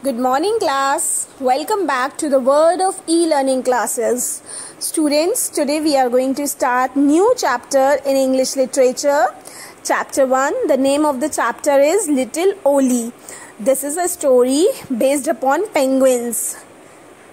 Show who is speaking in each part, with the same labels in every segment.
Speaker 1: Good morning class. Welcome back to the world of e-learning classes. Students, today we are going to start new chapter in English literature. Chapter 1. The name of the chapter is Little Oli. This is a story based upon penguins.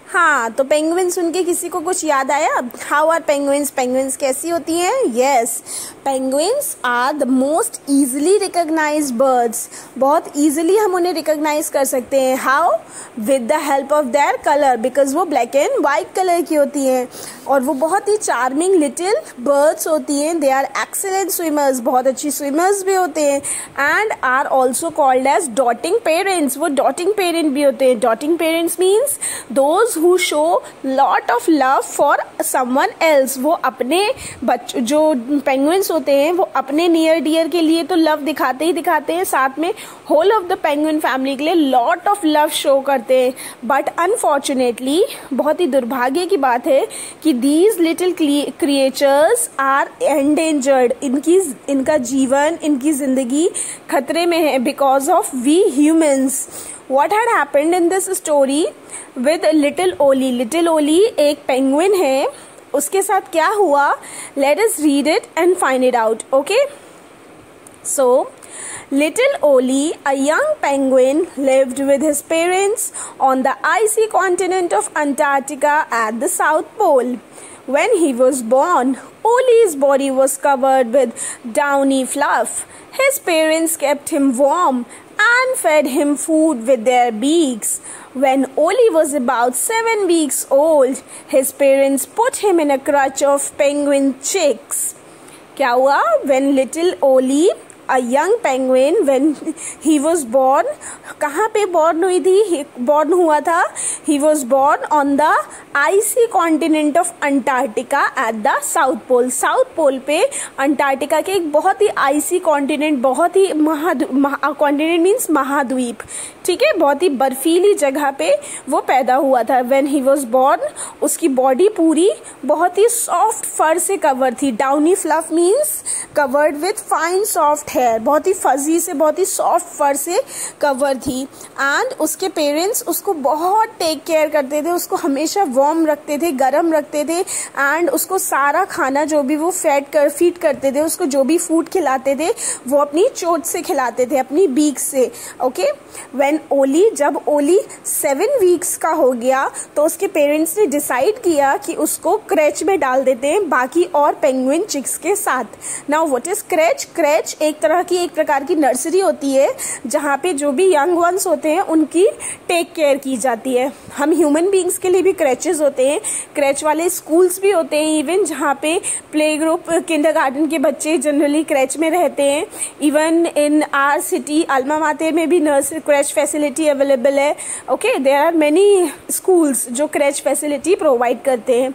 Speaker 1: हाँ, तो penguin सुन के किसी को कुछ याद आया? How are penguins? Penguins कैसी होती हैं? Yes, penguins are the most easily recognised birds. बहुत ईजिली हम उन्हें रिकॉग्नाइज कर सकते हैं. How? With the help of their colour, because वो ब्लैक एंड वाइट कलर की होती हैं और वो बहुत ही चार्मिंग लिटिल बर्ड्स होती हैं. दे आर एक्सेलेंट स्विमर्स, बहुत अच्छी स्विमर्स भी होते हैं. And are also called as doting parents. वो डॉटिंग पेरेंट भी होते हैं. Doting parents means those who show lot of love for someone else. वो अपने बच्चों, जो पेंगुइन्स होते हैं, वो अपने नियर डियर के लिए तो लव दिखाते ही दिखाते हैं, साथ में whole of the penguin family के लिए लॉट ऑफ लव शो करते हैं. बट अनफॉर्चुनेटली, बहुत ही दुर्भाग्य की बात है कि these little creatures are endangered. इनका जीवन, इनकी जिंदगी खतरे में है because of we humans. What had happened in this story with Little Oli? Little Oli एक पेंगुइन है. उसके साथ क्या हुआ? Let us read it and find it out. Okay? So, Little Oli, a young penguin, lived with his parents on the icy continent of Antarctica at the South Pole. When he was born, Oli's body was covered with downy fluff. His parents kept him warm and fed him food with their beaks. When Oli was about 7 weeks old, his parents put him in a crutch of penguin chicks. क्या हुआ? When little Oli, a young penguin, when he was born, कहाँ पे born हुई थी? Born हुआ था. He was born on the icy continent of Antarctica at the South Pole. South Pole पे Antarctica के एक बहुत ही आइसी कॉन्टिनेंट, बहुत ही कॉन्टिनेंट मीन्स महाद्वीप, ठीक है, बहुत ही बर्फीली जगह पे वो पैदा हुआ था. When he was born, उसकी बॉडी पूरी बहुत ही सॉफ्ट फर से कवर थी. Downy fluff means covered with fine soft hair, बहुत ही फजी से, बहुत ही सॉफ्ट फर से कवर थी. एंड उसके पेरेंट्स उसको बहुत टेक केयर करते थे, उसको हमेशा वार्म रखते थे, गर्म रखते थे. एंड उसको सारा खाना जो भी वो फीड करते थे, उसको जो भी फूड खिलाते थे वो अपनी चोट से खिलाते थे, अपनी बीक से. ओके, व्हेन ओली, जब ओली 7 वीक्स का हो गया तो उसके पेरेंट्स ने डिसाइड किया कि उसको क्रेच में डाल देते हैं बाकी और पेंगुइन चिक्स के साथ. Now what is creche? Creche एक प्रकार की नर्सरी होती है जहाँ पे जो भी यंग वंस होते हैं उनकी टेक केयर की जाती है. हम ह्यूमन बीइंग्स के लिए भी क्रेचेस होते हैं, क्रेच वाले स्कूल्स भी होते हैं इवन, जहाँ पे प्ले ग्रुप, किंडरगार्टन के बच्चे जनरली क्रेच में रहते हैं. Even in our city Alma Mater में भी नर्सरी क्रेच फैसिलिटी अवेलेबल है. Okay, there are many schools जो क्रेच फैसिलिटी प्रोवाइड करते हैं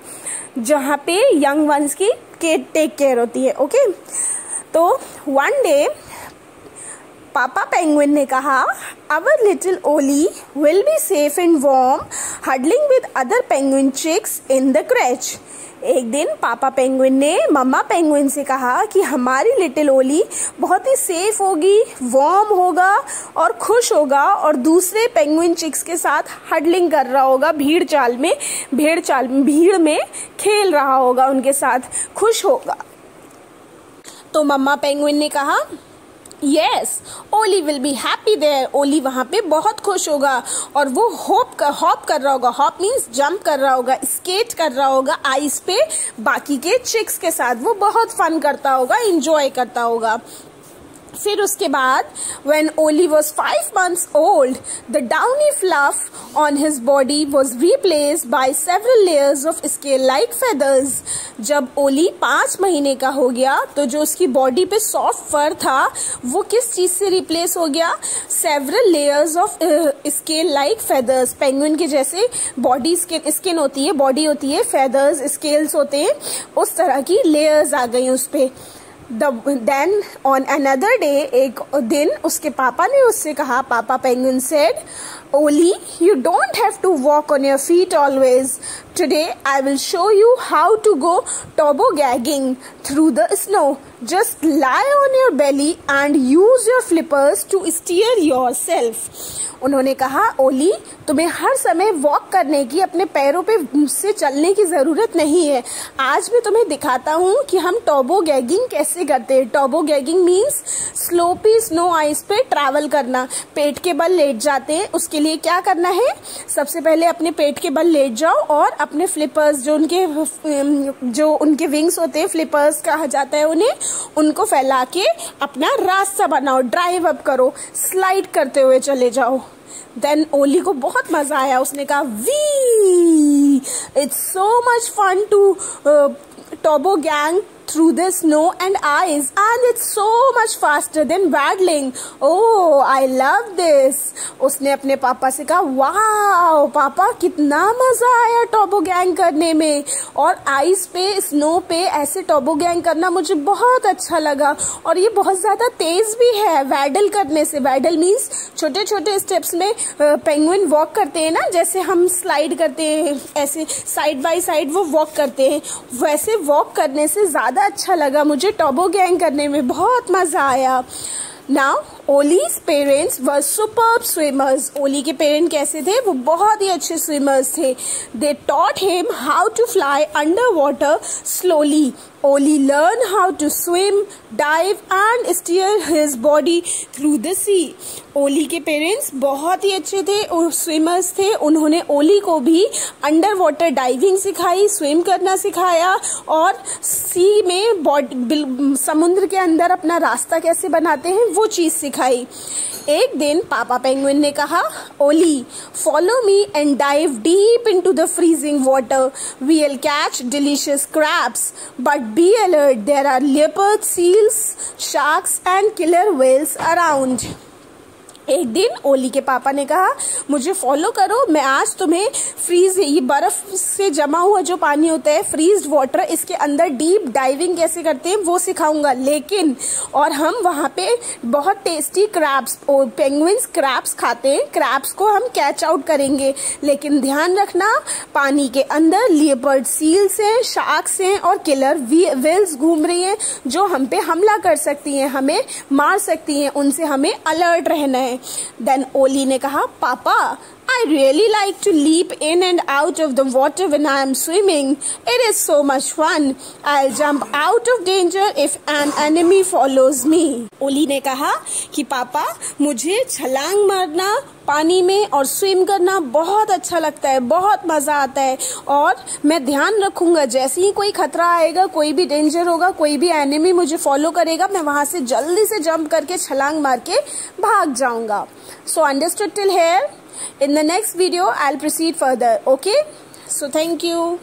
Speaker 1: जहाँ पे यंग वंस की टेक केयर होती है. ओके, तो वन डे पापा पेंगुइन ने कहा, our little Ollie will be safe and warm huddling with other penguin chicks in the creche. एक दिन पापा पेंगुइन ने मम्मा पेंगुइन से कहा कि हमारी लिटिल ओली बहुत ही सेफ होगी, वार्म होगा और खुश होगा और दूसरे पेंगुइन चिक्स के साथ हडलिंग कर रहा होगा, भीड़ में खेल रहा होगा, उनके साथ खुश होगा. तो मम्मा पेंगुइन ने कहा, yes, Ollie will be happy there. Ollie वहां पे बहुत खुश होगा और वो हॉप कर रहा होगा. हॉप मीन्स जंप कर रहा होगा, स्केट कर रहा होगा आइस पे बाकी के चिक्स के साथ. वो बहुत फन करता होगा, इंजॉय करता होगा. फिर उसके बाद when Oli was 5 months old, the downy fluff on his body was replaced by several layers of scale-like feathers. जब ओली 5 महीने का हो गया तो जो उसकी बॉडी पे सॉफ्ट फर था वो किस चीज से रिप्लेस हो गया? several layers of scale-like feathers. Penguin के जैसे बॉडी स्किन होती है, बॉडी होती है, फेदर्स स्केल्स होते हैं, उस तरह की लेयर्स आ गई उस पे. Then on another day, एक दिन उसके पापा ने उससे कहा, पापा penguin said, Oli, you don't have to walk on your feet always. Today I will show you how to go tobogganing through the snow. Just lie on your belly and use your flippers to steer yourself. उन्होंने कहा, ओली तुम्हें हर समय walk करने की, अपने पैरों पे से चलने की ज़रूरत नहीं है। आज मैं तुम्हें दिखाता हूँ कि हम टॉबोगैगिंग कैसे करते हैं। टॉबोगैगिंग मीन्स स्लोपी स्नो आइस पे ट्रैवल करना। पेट के बल लेट जाते हैं, उसके लिए क्या करना है, सबसे पहले अपने पेट के बल लेट जाओ और अपने फ्लिपर्स जो उनके विंग्स होते हैं, फ्लिपर्स कहा जाता है उन्हें, उनको फैला के अपना रास्ता बनाओ, ड्राइव अप करो, स्लाइड करते हुए चले जाओ। देन ओली को बहुत मजा आया, उसने कहा whee it's so much fun to toboggan through the snow and ice and it's so much faster than paddling. Oh, I love this. उसने अपने पापा से कहा, वाह पापा कितना मजा आया टॉबोगैंग करने में, और आइस पे, स्नो पे ऐसे टॉबोगैंग करना मुझे बहुत अच्छा लगा, और ये बहुत ज्यादा तेज भी है वैडल करने से। वैडल मीन्स छोटे छोटे स्टेप्स में पेंगुइन वॉक करते हैं ना, जैसे हम स्लाइड करते हैं ऐसे साइड बाय साइड वो वॉक करते हैं, वैसे वॉक करने से ज्यादा अच्छा लगा मुझे। टॉबोगैंग करने में बहुत मजा आया। Now, Oli's parents were superb swimmers. ओली के पेरेंट कैसे थे, वो बहुत ही अच्छे स्विमर्स थे। They taught him how to fly underwater slowly. Oli learned how to swim, dive and steer his body through the sea. ओली के पेरेंट्स बहुत ही अच्छे थे, स्विमर्स थे। उन्होंने ओली को भी अंडर वाटर डाइविंग सिखाई, स्विम करना सिखाया, और सी में समुद्र के अंदर अपना रास्ता कैसे बनाते हैं वो चीज सिखाई। एक दिन पापा पेंगुइन ने कहा, Ollie follow me and dive deep into the freezing water, we will catch delicious crabs, but be alert, there are leopard, seals, sharks and killer whales around. एक दिन ओली के पापा ने कहा, मुझे फॉलो करो, मैं आज तुम्हें ये बर्फ से जमा हुआ जो पानी होता है, फ्रीज्ड वाटर, इसके अंदर डीप डाइविंग कैसे करते हैं वो सिखाऊंगा। लेकिन और हम वहां पे बहुत टेस्टी क्रैब्स, पेंगुइन्स क्रैब्स खाते हैं, क्रैब्स को हम कैच आउट करेंगे, लेकिन ध्यान रखना पानी के अंदर लियोपर्ड सील्स हैं, शार्क्स हैं और किलर व्हेल्स घूम रही हैं जो हम पे हमला कर सकती हैं, हमें मार सकती हैं, उनसे हमें अलर्ट रहना है। देन ओली ने कहा, पापा I really like to leap in and out of the water when I am swimming. It is so much fun. I'll jump out of danger if an enemy follows me. ओली ने कहा कि पापा मुझे छलांग मारना पानी में और स्विम करना बहुत अच्छा लगता है, बहुत मजा आता है, और मैं ध्यान रखूंगा जैसे ही कोई खतरा आएगा, कोई भी डेंजर होगा, कोई भी एनिमी मुझे फॉलो करेगा, मैं वहां से जल्दी से जंप करके छलांग मार के भाग जाऊंगा। So understood till here? In the next video, I'll proceed further. Okay? So thank you.